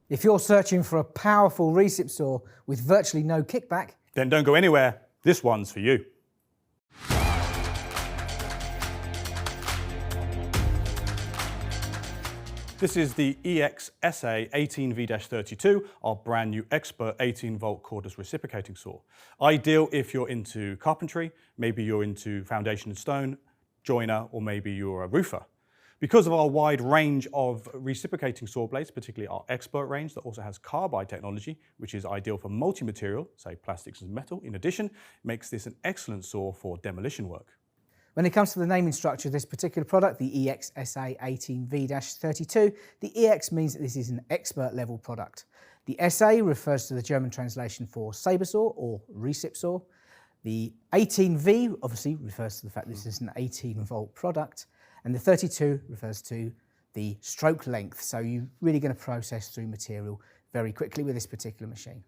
If you're searching for a powerful recip saw with virtually no kickback, then don't go anywhere. This one's for you. This is the EXSA18V-32, our brand new expert 18-volt cordless reciprocating saw. Ideal if you're into carpentry, maybe you're into foundation and stone, joiner, or maybe you're a roofer. Because of our wide range of reciprocating saw blades, particularly our expert range that also has carbide technology, which is ideal for multi-material, say plastics and metal, in addition, makes this an excellent saw for demolition work. When it comes to the naming structure of this particular product, the EXSA18V-32, the EX means that this is an expert level product. The SA refers to the German translation for sabre saw or recip saw. The 18V obviously refers to the fact that this is an 18-volt product. And the 32 refers to the stroke length. So you're really going to process through material very quickly with this particular machine.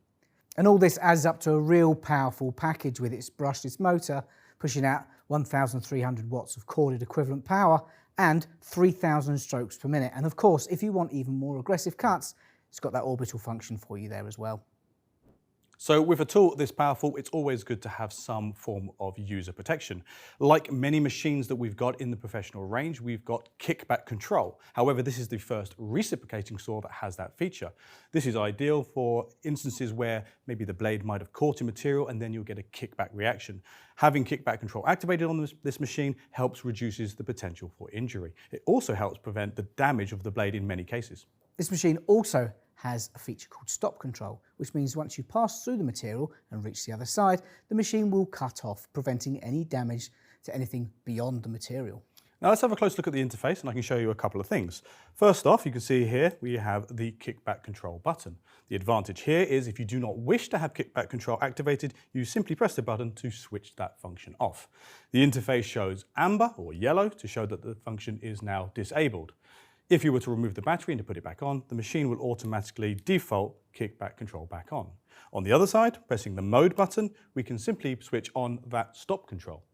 And all this adds up to a real powerful package with its brushless motor pushing out 1,300 watts of corded equivalent power and 3,000 strokes per minute. And of course, if you want even more aggressive cuts, it's got that orbital function for you there as well. So with a tool this powerful, it's always good to have some form of user protection. Like many machines that we've got in the professional range, we've got KickBack Control. However, this is the first reciprocating saw that has that feature. This is ideal for instances where maybe the blade might have caught in material and then you'll get a kickback reaction. Having KickBack Control activated on this machine helps reduces the potential for injury. It also helps prevent the damage of the blade in many cases. This machine also has a feature called stop control, which means once you pass through the material and reach the other side, the machine will cut off, preventing any damage to anything beyond the material. Now let's have a close look at the interface and I can show you a couple of things. First off, you can see here we have the kickback control button. The advantage here is if you do not wish to have kickback control activated, you simply press the button to switch that function off. The interface shows amber or yellow to show that the function is now disabled. If you were to remove the battery and to put it back on, the machine will automatically default kickback control back on. On the other side, pressing the mode button, we can simply switch on that stop control.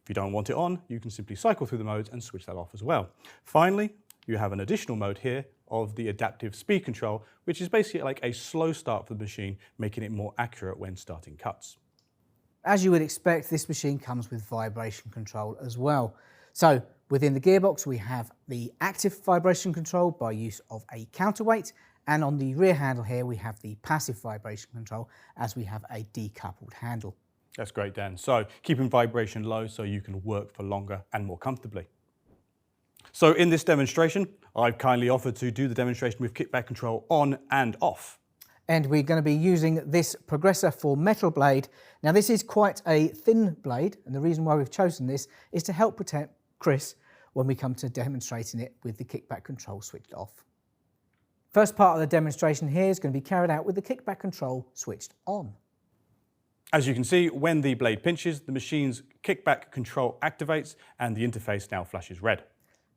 If you don't want it on, you can simply cycle through the modes and switch that off as well. Finally, you have an additional mode here of the adaptive speed control, which is basically like a slow start for the machine, making it more accurate when starting cuts. As you would expect, this machine comes with vibration control as well. So within the gearbox, we have the active vibration control by use of a counterweight, and on the rear handle here, we have the passive vibration control as we have a decoupled handle. That's great, Dan. So keeping vibration low so you can work for longer and more comfortably. So in this demonstration, I've kindly offered to do the demonstration with kickback control on and off. And we're going to be using this Progressor for metal blade. Now this is quite a thin blade, and the reason why we've chosen this is to help protect Chris when we come to demonstrating it with the kickback control switched off. First part of the demonstration here is going to be carried out with the kickback control switched on. As you can see, when the blade pinches, the machine's kickback control activates and the interface now flashes red.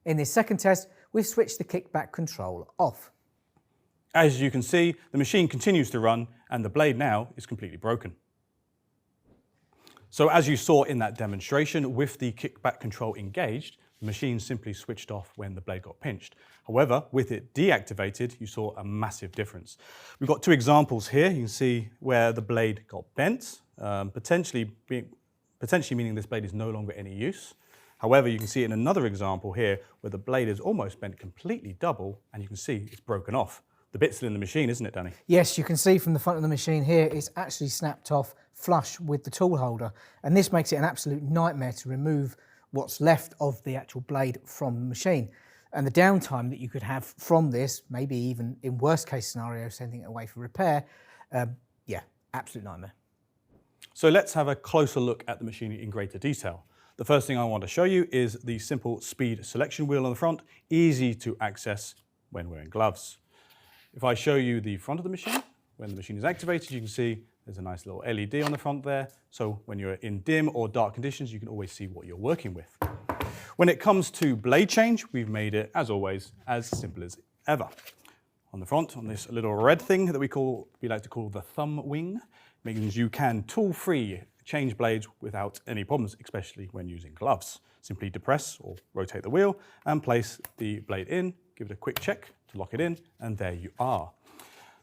In this second test, we've switched the kickback control off. As you can see, the machine continues to run and the blade now is completely broken. So as you saw in that demonstration, with the kickback control engaged, the machine simply switched off when the blade got pinched. However, with it deactivated, you saw a massive difference. We've got two examples here. You can see where the blade got bent, potentially meaning this blade is no longer any use. However, you can see in another example here where the blade is almost bent completely double and you can see it's broken off. The bit's still in the machine, isn't it, Danny? Yes, you can see from the front of the machine here, it's actually snapped off flush with the tool holder. And this makes it an absolute nightmare to remove what's left of the actual blade from the machine. And the downtime that you could have from this, maybe even in worst case scenario, sending it away for repair, yeah, absolute nightmare. So let's have a closer look at the machine in greater detail. The first thing I want to show you is the simple speed selection wheel on the front, easy to access when wearing gloves. If I show you the front of the machine, when the machine is activated, you can see there's a nice little LED on the front there. So when you're in dim or dark conditions, you can always see what you're working with. When it comes to blade change, we've made it, as always, as simple as ever. On the front, on this little red thing that we like to call the thumb wing, means you can tool-free change blades without any problems, especially when using gloves. Simply depress or rotate the wheel and place the blade in, give it a quick check to lock it in, and there you are.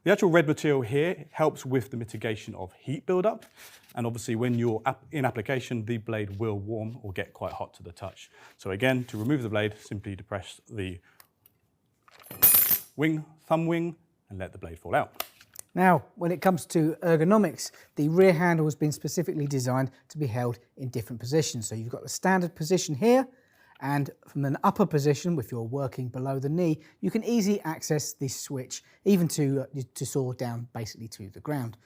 The actual red material here helps with the mitigation of heat buildup. And obviously when you're in application, the blade will warm or get quite hot to the touch. So again, to remove the blade, simply depress the thumb wing, and let the blade fall out. Now, when it comes to ergonomics, the rear handle has been specifically designed to be held in different positions. So you've got the standard position here, and from an upper position, if you're working below the knee, you can easily access this switch, even to saw down basically to the ground.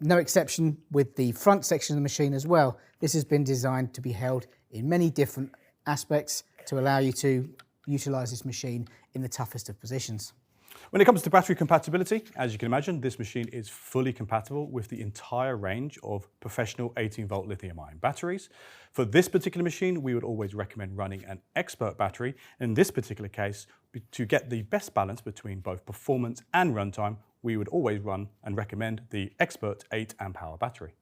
No exception with the front section of the machine as well. This has been designed to be held in many different aspects to allow you to utilise this machine in the toughest of positions. When it comes to battery compatibility, as you can imagine, this machine is fully compatible with the entire range of professional 18-volt lithium-ion batteries. For this particular machine, we would always recommend running an expert battery. In this particular case, to get the best balance between both performance and runtime, we would always run and recommend the expert 8 amp hour battery.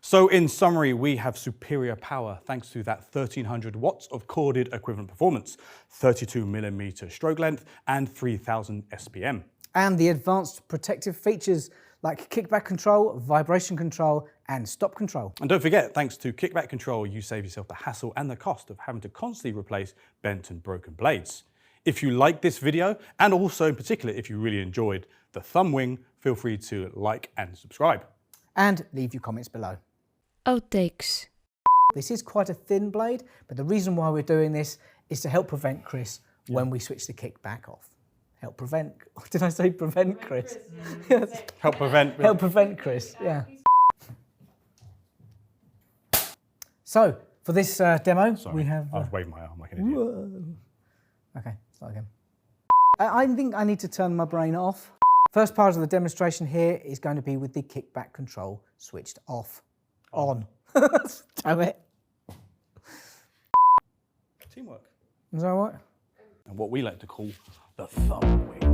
So in summary, we have superior power thanks to that 1300 watts of corded equivalent performance, 32mm stroke length, and 3000 SPM. And the advanced protective features like kickback control, vibration control, and stop control. And don't forget, thanks to kickback control, you save yourself the hassle and the cost of having to constantly replace bent and broken blades. If you like this video, and also in particular, if you really enjoyed the thumb wing, feel free to like and subscribe. And leave your comments below. Outtakes. This is quite a thin blade, but the reason why we're doing this is to help prevent Chris when we switch the kickback off. Help prevent, did I say prevent Chris? Yes. Help prevent. Help prevent Chris, yeah. So, for this demo, we have... I've waved my arm like an idiot. Whoa. Okay, start again. I think I need to turn my brain off. First part of the demonstration here is going to be with the kickback control switched off. On. Damn it. Teamwork. Is that right? And what we like to call the thumb wing.